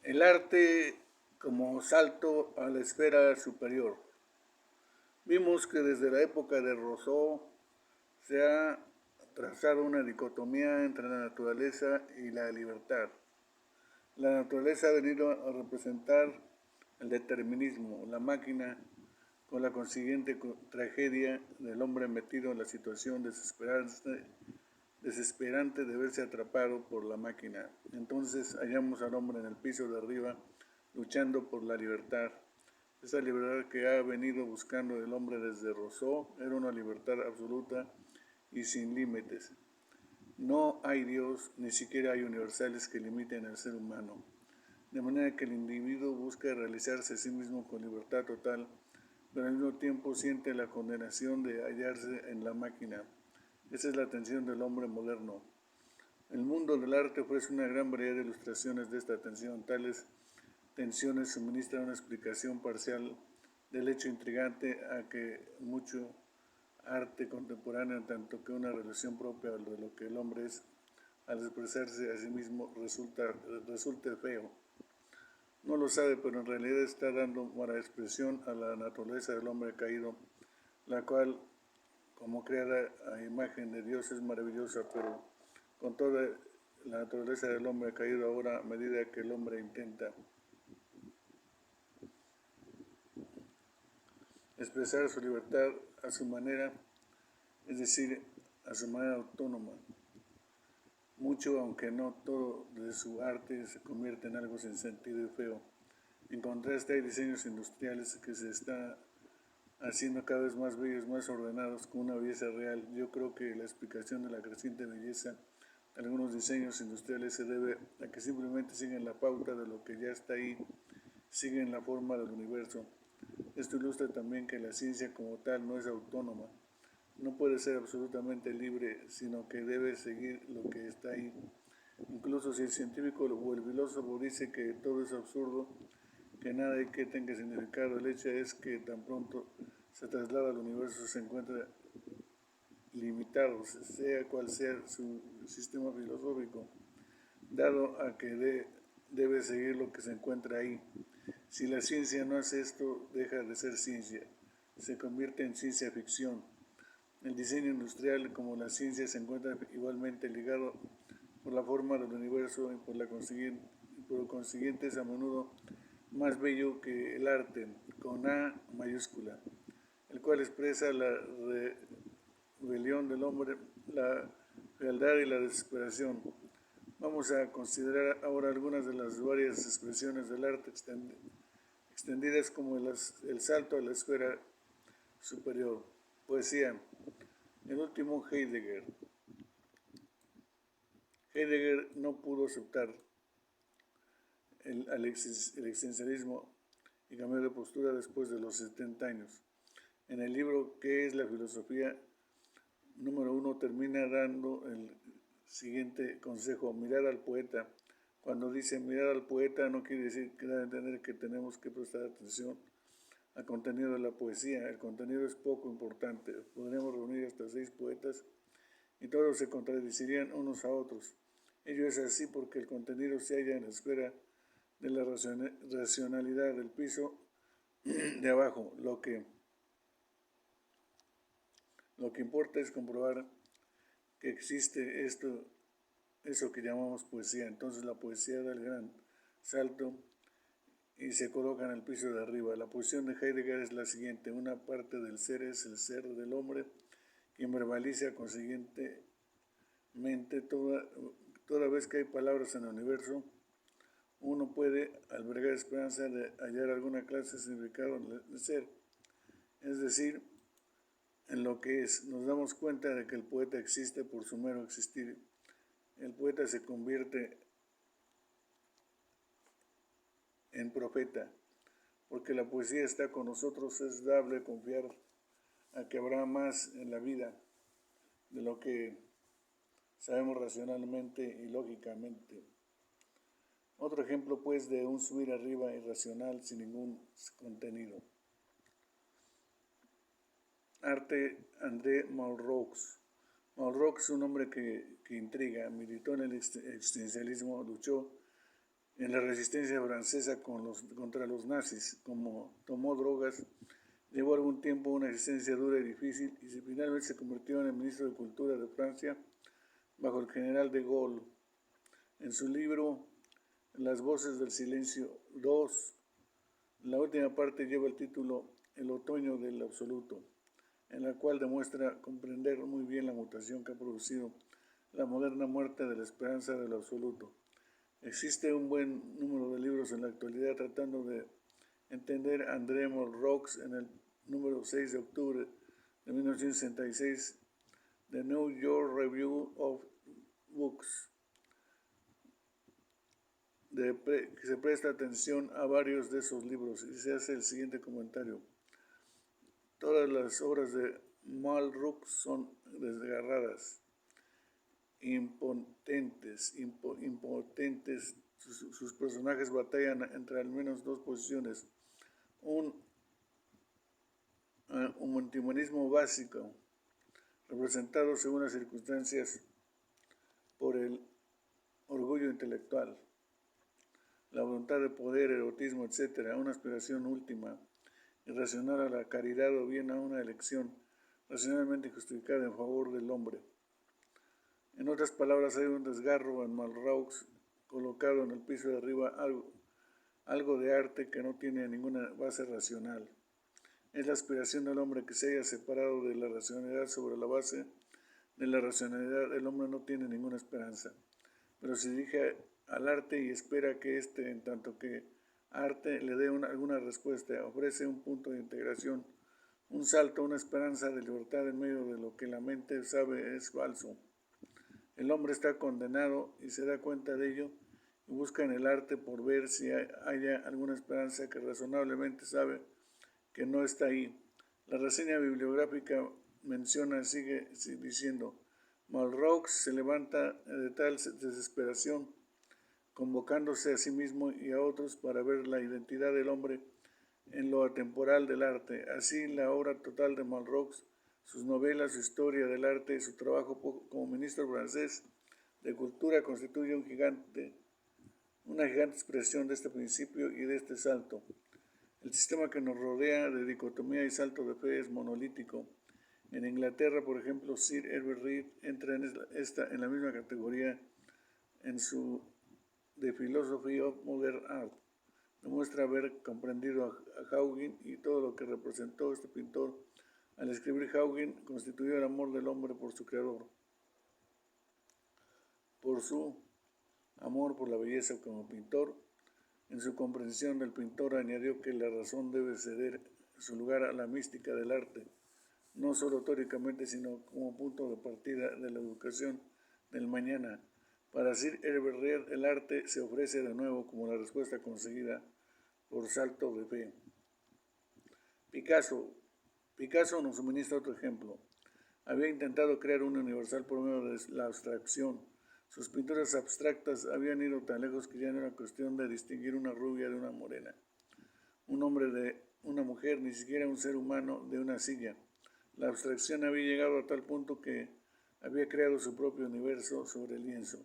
El arte como salto a la esfera superior. Vimos que desde la época de Rousseau se ha trazado una dicotomía entre la naturaleza y la libertad. La naturaleza ha venido a representar el determinismo, la máquina, con la consiguiente tragedia del hombre metido en la situación desesperante de verse atrapado por la máquina. Entonces hallamos al hombre en el piso de arriba luchando por la libertad. Esa libertad que ha venido buscando el hombre desde Rousseau era una libertad absoluta y sin límites. No hay Dios, ni siquiera hay universales que limiten al ser humano. De manera que el individuo busca realizarse a sí mismo con libertad total, pero al mismo tiempo siente la condenación de hallarse en la máquina. Esa es la tensión del hombre moderno. El mundo del arte ofrece una gran variedad de ilustraciones de esta tensión. Tales tensiones suministran una explicación parcial del hecho intrigante a que mucho arte contemporáneo, tanto que una relación propia de lo que el hombre es al expresarse a sí mismo resulte feo. No lo sabe, pero en realidad está dando mala expresión a la naturaleza del hombre caído, la cual, como creada a imagen de Dios, es maravillosa, pero con toda la naturaleza del hombre caído ahora, a medida que el hombre intenta expresar su libertad a su manera, es decir, a su manera autónoma. Mucho, aunque no todo de su arte se convierte en algo sin sentido y feo. En contraste, hay diseños industriales que se están haciendo cada vez más bellos, más ordenados, con una belleza real. Yo creo que la explicación de la creciente belleza de algunos diseños industriales se debe a que simplemente siguen la pauta de lo que ya está ahí, siguen la forma del universo. Esto ilustra también que la ciencia como tal no es autónoma, no puede ser absolutamente libre, sino que debe seguir lo que está ahí. Incluso si el científico o el filósofo dice que todo es absurdo, que nada hay que tenga significado, el hecho es que tan pronto se traslada al universo se encuentra limitado, sea cual sea su sistema filosófico, dado a que debe seguir lo que se encuentra ahí. Si la ciencia no hace esto, deja de ser ciencia, se convierte en ciencia ficción. El diseño industrial, como la ciencia, se encuentra igualmente ligado por la forma del universo y por lo consiguiente es a menudo más bello que el arte, con A mayúscula, el cual expresa la rebelión del hombre, la fealdad y la desesperación. Vamos a considerar ahora algunas de las varias expresiones del arte extendidas como el salto a la esfera superior. Poesía. El último Heidegger. Heidegger no pudo aceptar el existencialismo y cambió de postura después de los 70 años. En el libro ¿Qué es la filosofía? Número 1 termina dando el siguiente consejo: mirar al poeta. Cuando dice mirar al poeta no quiere decir que da a entender que tenemos que prestar atención al contenido de la poesía. El contenido es poco importante. Podríamos reunir hasta 6 poetas y todos se contradecirían unos a otros. Ello es así porque el contenido se halla en la esfera de la racionalidad del piso de abajo. Lo que importa es comprobar que existe eso que llamamos poesía. Entonces la poesía da el gran salto y se coloca en el piso de arriba. La posición de Heidegger es la siguiente: una parte del ser es el ser del hombre, quien verbaliza consiguientemente toda vez que hay palabras en el universo, uno puede albergar esperanza de hallar alguna clase de significado en el ser, es decir, en lo que es. Nos damos cuenta de que el poeta existe por su mero existir. El poeta se convierte en profeta, porque la poesía está con nosotros. Es dable confiar a que habrá más en la vida de lo que sabemos racionalmente y lógicamente. Otro ejemplo, pues, de un subir arriba irracional sin ningún contenido. Arte. André Malraux. Malraux es un hombre que intriga, militó en el existencialismo, luchó en la resistencia francesa contra los nazis, como tomó drogas, llevó algún tiempo una existencia dura y difícil y finalmente se convirtió en el ministro de Cultura de Francia bajo el general de Gaulle. En su libro Las voces del silencio 2, la última parte lleva el título El otoño del absoluto, en la cual demuestra comprender muy bien la mutación que ha producido la moderna muerte de la esperanza del absoluto. Existe un buen número de libros en la actualidad tratando de entender a André Malraux. En el número 6 de octubre de 1966 The New York Review of Books, que se presta atención a varios de esos libros y se hace el siguiente comentario. Todas las obras de Malraux son desgarradas, impotentes. Sus personajes batallan entre al menos dos posiciones: un humanismo básico, representado según las circunstancias por el orgullo intelectual, la voluntad de poder, erotismo, etc., una aspiración última, irracional a la caridad o bien a una elección racionalmente justificada en favor del hombre. En otras palabras, hay un desgarro en Malraux colocado en el piso de arriba, algo de arte que no tiene ninguna base racional. Es la aspiración del hombre que se haya separado de la racionalidad. Sobre la base de la racionalidad, el hombre no tiene ninguna esperanza, pero se dirige al arte y espera que éste, en tanto que arte, le dé alguna respuesta, ofrece un punto de integración, un salto, una esperanza de libertad en medio de lo que la mente sabe es falso. El hombre está condenado y se da cuenta de ello y busca en el arte por ver si haya alguna esperanza que razonablemente sabe que no está ahí. La reseña bibliográfica sigue diciendo: Malraux se levanta de tal desesperación, convocándose a sí mismo y a otros para ver la identidad del hombre en lo atemporal del arte. Así, la obra total de Malraux, sus novelas, su historia del arte y su trabajo como ministro francés de Cultura constituye una gigante expresión de este principio y de este salto. El sistema que nos rodea de dicotomía y salto de fe es monolítico. En Inglaterra, por ejemplo, Sir Herbert Reed entra en la misma categoría en su The Philosophy of Modern Art. Demuestra haber comprendido a Haugen y todo lo que representó este pintor. Al escribir, Haugen constituyó el amor del hombre por su creador. Por su amor por la belleza como pintor, en su comprensión del pintor añadió que la razón debe ceder su lugar a la mística del arte, no solo teóricamente, sino como punto de partida de la educación del mañana. Para Sir Herbert Reed, el arte se ofrece de nuevo como la respuesta conseguida por salto de fe. Picasso nos suministra otro ejemplo. Había intentado crear un universal por medio de la abstracción. Sus pinturas abstractas habían ido tan lejos que ya no era cuestión de distinguir una rubia de una morena, un hombre de una mujer, ni siquiera un ser humano de una silla. La abstracción había llegado a tal punto que había creado su propio universo sobre el lienzo.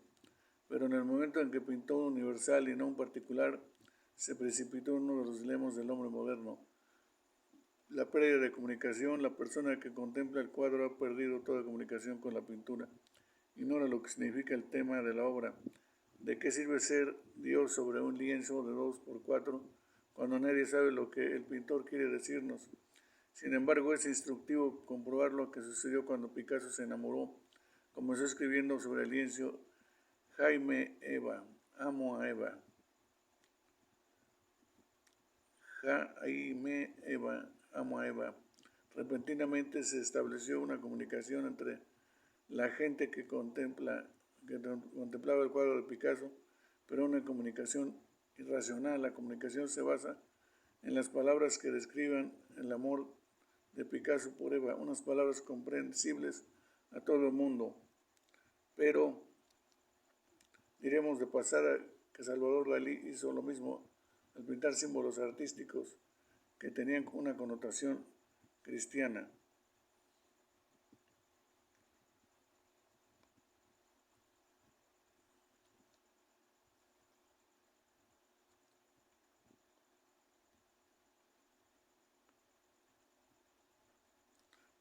Pero en el momento en que pintó un universal y no un particular, se precipitó uno de los dilemas del hombre moderno: la pérdida de comunicación. La persona que contempla el cuadro ha perdido toda comunicación con la pintura. Ignora lo que significa el tema de la obra. ¿De qué sirve ser Dios sobre un lienzo de 2x4 cuando nadie sabe lo que el pintor quiere decirnos? Sin embargo, es instructivo comprobar lo que sucedió cuando Picasso se enamoró. Comenzó escribiendo sobre el lienzo: Jaime Eva, amo a Eva. Jaime Eva, amo a Eva. Repentinamente se estableció una comunicación entre la gente que contemplaba el cuadro de Picasso, pero una comunicación irracional. La comunicación se basa en las palabras que describan el amor de Picasso por Eva, unas palabras comprensibles a todo el mundo. Pero diremos de pasada que Salvador Dalí hizo lo mismo al pintar símbolos artísticos que tenían una connotación cristiana.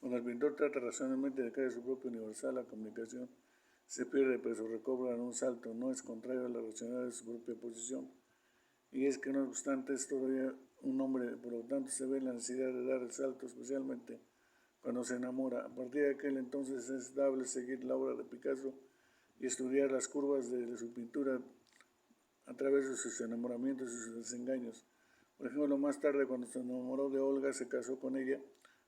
Cuando el pintor trata racionalmente de crear su propio universal, la comunicación se pierde, pero se recobra en un salto. No es contrario a la racionalidad de su propia posición. Y es que no obstante es todavía un hombre, por lo tanto se ve la necesidad de dar el salto, especialmente cuando se enamora. A partir de aquel entonces es dable seguir la obra de Picasso y estudiar las curvas de su pintura a través de sus enamoramientos y sus desengaños. Por ejemplo, más tarde, cuando se enamoró de Olga, se casó con ella,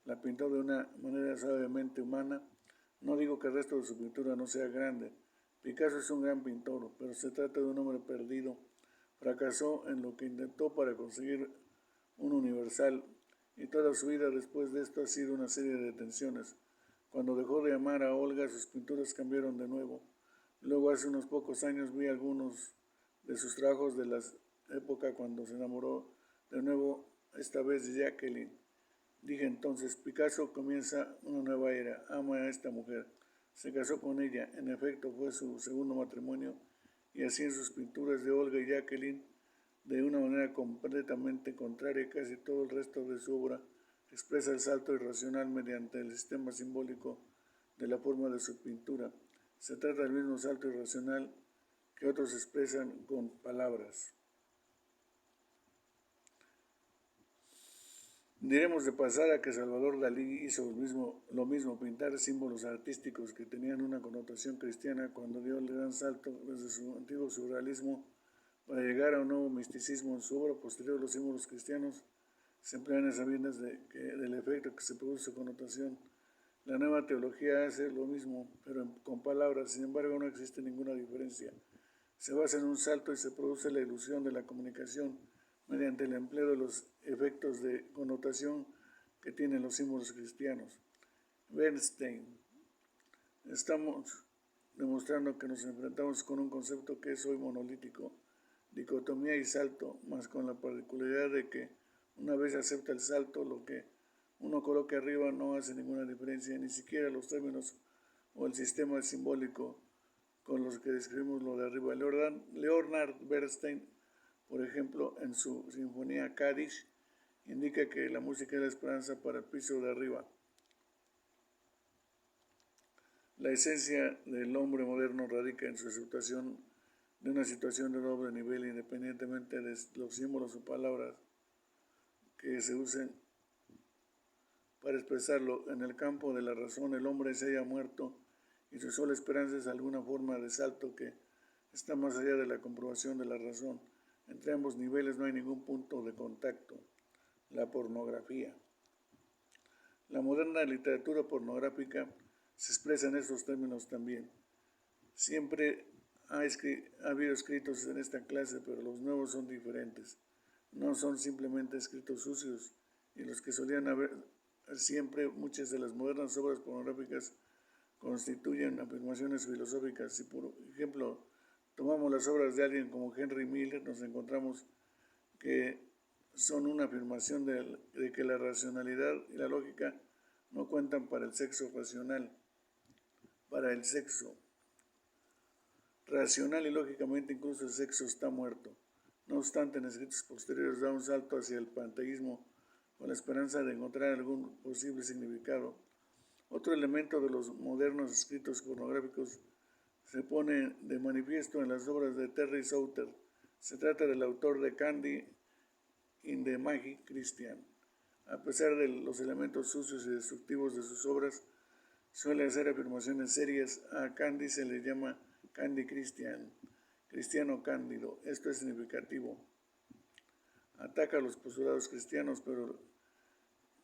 la pintó de una manera sabiamente humana. No digo que el resto de su pintura no sea grande. Picasso es un gran pintor, pero se trata de un hombre perdido. Fracasó en lo que intentó para conseguir un universal, y toda su vida después de esto ha sido una serie de tensiones. Cuando dejó de amar a Olga, sus pinturas cambiaron de nuevo. Luego, hace unos pocos años, vi algunos de sus trabajos de la época cuando se enamoró de nuevo, esta vez de Jacqueline. Dije entonces, Picasso comienza una nueva era, ama a esta mujer. Se casó con ella, en efecto fue su segundo matrimonio, y así en sus pinturas de Olga y Jacqueline, de una manera completamente contraria a casi todo el resto de su obra, expresa el salto irracional mediante el sistema simbólico de la forma de su pintura. Se trata del mismo salto irracional que otros expresan con palabras. Diremos de pasada que Salvador Dalí hizo lo mismo, pintar símbolos artísticos que tenían una connotación cristiana cuando dio el gran salto desde su antiguo surrealismo para llegar a un nuevo misticismo. En su obra posterior, los símbolos cristianos se emplean a sabiendas del efecto que se produce su connotación. La nueva teología hace lo mismo, pero con palabras. Sin embargo, no existe ninguna diferencia. Se basa en un salto y se produce la ilusión de la comunicación mediante el empleo de los efectos de connotación que tienen los símbolos cristianos. Bernstein. Estamos demostrando que nos enfrentamos con un concepto que es hoy monolítico, dicotomía y salto, mas con la particularidad de que una vez acepta el salto, lo que uno coloque arriba no hace ninguna diferencia, ni siquiera los términos o el sistema simbólico con los que describimos lo de arriba. Leonard Bernstein, por ejemplo, en su sinfonía Kaddish, indica que la música es la esperanza para el piso de arriba. La esencia del hombre moderno radica en su aceptación de una situación de doble nivel, independientemente de los símbolos o palabras que se usen para expresarlo. En el campo de la razón, el hombre se haya muerto y su sola esperanza es alguna forma de salto que está más allá de la comprobación de la razón. Entre ambos niveles no hay ningún punto de contacto. La pornografía. La moderna literatura pornográfica se expresa en estos términos también. Siempre ha habido escritos en esta clase, pero los nuevos son diferentes. No son simplemente escritos sucios, y los que solían haber siempre, muchas de las modernas obras pornográficas constituyen afirmaciones filosóficas. Si por ejemplo tomamos las obras de alguien como Henry Miller, nos encontramos que son una afirmación de que la racionalidad y la lógica no cuentan para el sexo racional, para el sexo racional y lógicamente incluso el sexo está muerto. No obstante, en escritos posteriores da un salto hacia el panteísmo con la esperanza de encontrar algún posible significado. Otro elemento de los modernos escritos pornográficos se pone de manifiesto en las obras de Terry Souter. Se trata del autor de Candy in the Magic Christian. A pesar de los elementos sucios y destructivos de sus obras, suele hacer afirmaciones serias. A Candy se le llama Candy Christian, cristiano cándido. Esto es significativo. Ataca a los postulados cristianos, pero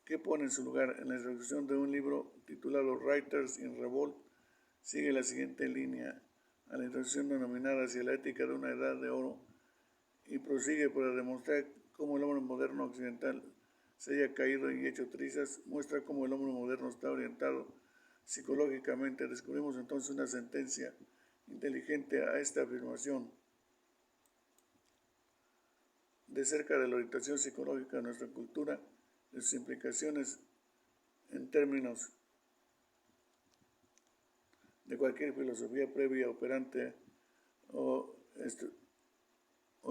¿qué pone en su lugar? En la introducción de un libro titulado Writers in Revolt, sigue la siguiente línea a la introducción denominada Hacia la ética de una edad de oro, y prosigue para demostrar cómo el hombre moderno occidental se haya caído y hecho trizas. Muestra cómo el hombre moderno está orientado psicológicamente. Descubrimos entonces una sentencia inteligente a esta afirmación. De cerca de la orientación psicológica de nuestra cultura, de sus implicaciones en términos de cualquier filosofía previa operante o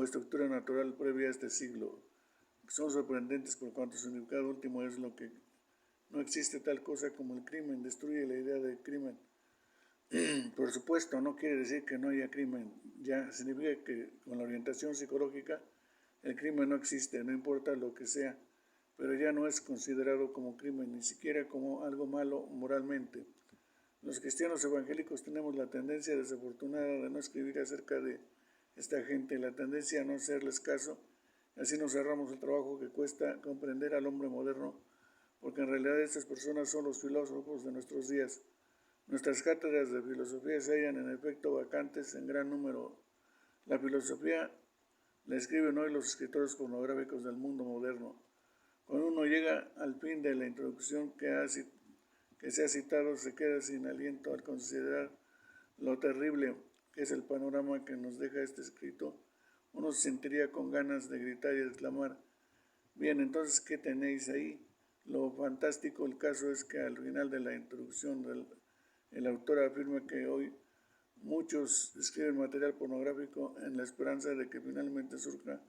estructura natural previa a este siglo. Son sorprendentes por cuanto su significado último es lo que no existe tal cosa como el crimen, destruye la idea del crimen. Por supuesto, no quiere decir que no haya crimen, ya significa que con la orientación psicológica el crimen no existe, no importa lo que sea, pero ya no es considerado como crimen, ni siquiera como algo malo moralmente. Los cristianos evangélicos tenemos la tendencia desafortunada de no escribir acerca de esta gente, la tendencia a no hacerles caso, y así nos cerramos el trabajo que cuesta comprender al hombre moderno, porque en realidad estas personas son los filósofos de nuestros días. Nuestras cátedras de filosofía se hallan en efecto vacantes en gran número. La filosofía la escriben hoy los escritores pornográficos del mundo moderno. Cuando uno llega al fin de la introducción que se ha citado, se queda sin aliento al considerar lo terrible que es el panorama que nos deja este escrito. Uno se sentiría con ganas de gritar y de exclamar: bien, entonces, ¿qué tenéis ahí? Lo fantástico del caso es que al final de la introducción el autor afirma que hoy muchos escriben material pornográfico en la esperanza de que finalmente surja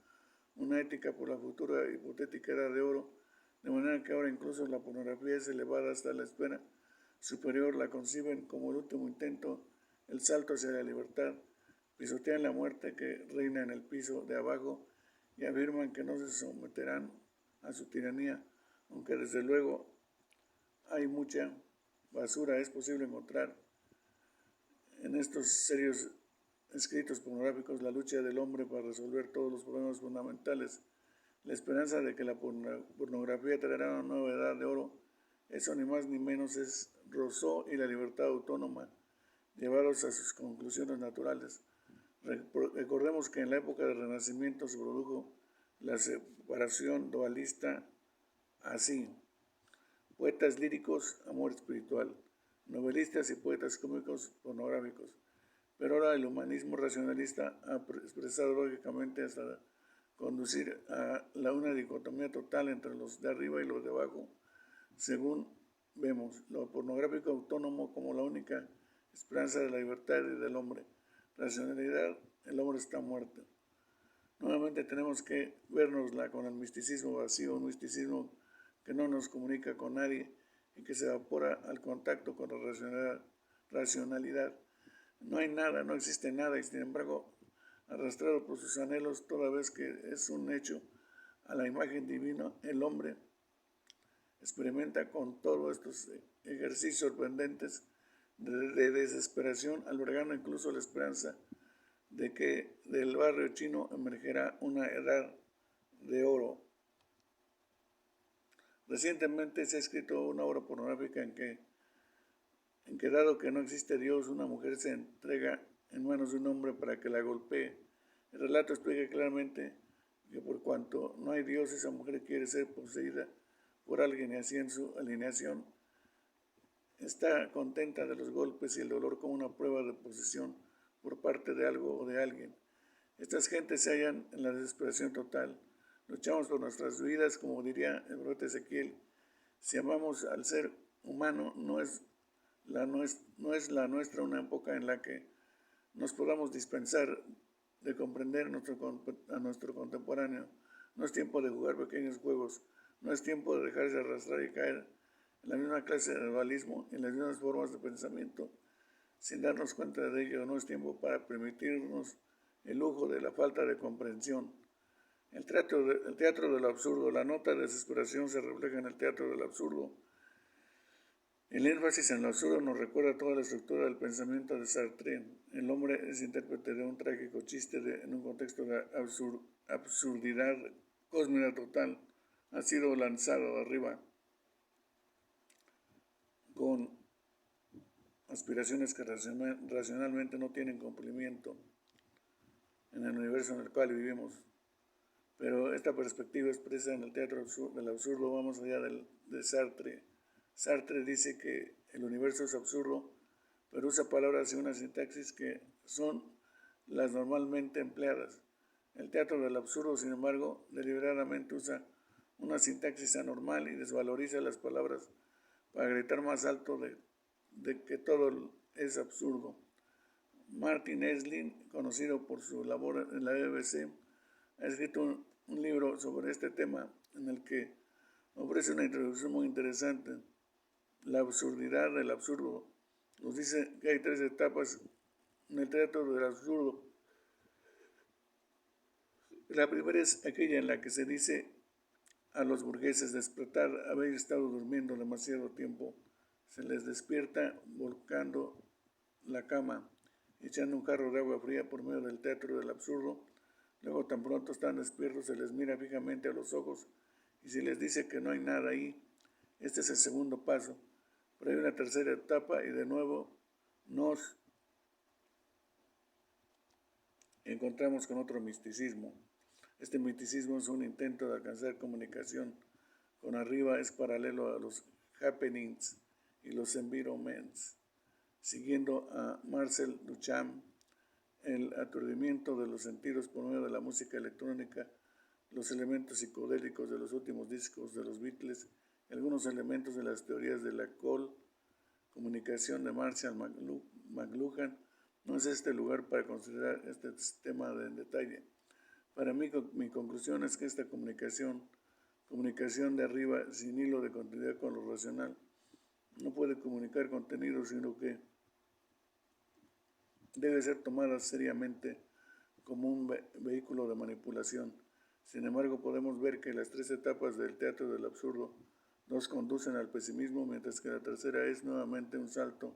una ética por la futura hipotética edad de oro, de manera que ahora incluso la pornografía es elevada hasta la esfera superior, la conciben como el último intento, el salto hacia la libertad, pisotean la muerte que reina en el piso de abajo y afirman que no se someterán a su tiranía, aunque desde luego hay mucha basura. Es posible encontrar en estos serios escritos pornográficos la lucha del hombre para resolver todos los problemas fundamentales, la esperanza de que la pornografía traerá una nueva edad de oro. Eso ni más ni menos es Rousseau y la libertad autónoma, llevados a sus conclusiones naturales. Recordemos que en la época del Renacimiento se produjo la separación dualista así: poetas líricos, amor espiritual; novelistas y poetas cómicos pornográficos. Pero ahora el humanismo racionalista ha expresado lógicamente hasta conducir a una dicotomía total entre los de arriba y los de abajo, según vemos lo pornográfico autónomo como la única esperanza de la libertad y del hombre. Racionalidad: el hombre está muerto. Nuevamente tenemos que vernosla con el misticismo vacío, un misticismo que no nos comunica con nadie y que se evapora al contacto con la racionalidad. No hay nada, no existe nada, y sin embargo, arrastrado por sus anhelos, toda vez que es un hecho a la imagen divina, el hombre experimenta con todos estos ejercicios sorprendentes de desesperación, albergando incluso la esperanza de que del barrio chino emergerá una edad de oro. Recientemente se ha escrito una obra pornográfica en que dado que no existe Dios, una mujer se entrega en manos de un hombre para que la golpee. El relato explica claramente que por cuanto no hay Dios, esa mujer quiere ser poseída por alguien, y así en su alineación está contenta de los golpes y el dolor como una prueba de posesión por parte de algo o de alguien. Estas gentes se hallan en la desesperación total. Luchamos por nuestras vidas, como diría el profeta Ezequiel. Si amamos al ser humano, no es la nuestra una época en la que nos podamos dispensar de comprender a nuestro contemporáneo. No es tiempo de jugar pequeños juegos, no es tiempo de dejarse arrastrar y caer en la misma clase de dualismo, en las mismas formas de pensamiento, sin darnos cuenta de ello. No es tiempo para permitirnos el lujo de la falta de comprensión. El teatro del absurdo. La nota de desesperación se refleja en el teatro del absurdo. El énfasis en lo absurdo nos recuerda toda la estructura del pensamiento de Sartre. El hombre es intérprete de un trágico chiste en un contexto de absurdidad cósmica total. Ha sido lanzado arriba con aspiraciones que racionalmente no tienen cumplimiento en el universo en el cual vivimos. Pero esta perspectiva expresa en el teatro del absurdo va más allá de Sartre. Sartre dice que el universo es absurdo, pero usa palabras y una sintaxis que son las normalmente empleadas. El teatro del absurdo, sin embargo, deliberadamente usa una sintaxis anormal y desvaloriza las palabras para gritar más alto de que todo es absurdo. Martin Esslin, conocido por su labor en la BBC, ha escrito un libro sobre este tema en el que ofrece una introducción muy interesante. La absurdidad del absurdo. Nos dice que hay 3 etapas en el teatro del absurdo. La primera es aquella en la que se dice a los burgueses despertar, haber estado durmiendo demasiado tiempo. Se les despierta volcando la cama, echando un jarro de agua fría por medio del teatro del absurdo. Luego, tan pronto están despiertos, se les mira fijamente a los ojos y se les dice que no hay nada ahí. Este es el segundo paso. Pero hay una tercera etapa y de nuevo nos encontramos con otro misticismo. Este misticismo es un intento de alcanzar comunicación con arriba, es paralelo a los happenings y los environments. Siguiendo a Marcel Duchamp, el aturdimiento de los sentidos por medio de la música electrónica, los elementos psicodélicos de los últimos discos de los Beatles, algunos elementos de las teorías de la comunicación de Marshall McLuhan. No es este lugar para considerar este tema en detalle. Para mí, mi conclusión es que esta comunicación de arriba sin hilo de continuidad con lo racional, no puede comunicar contenido, sino que debe ser tomada seriamente como un vehículo de manipulación. Sin embargo, podemos ver que las 3 etapas del teatro del absurdo nos conducen al pesimismo, mientras que la tercera es nuevamente un salto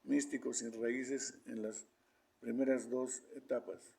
místico sin raíces en las primeras 2 etapas.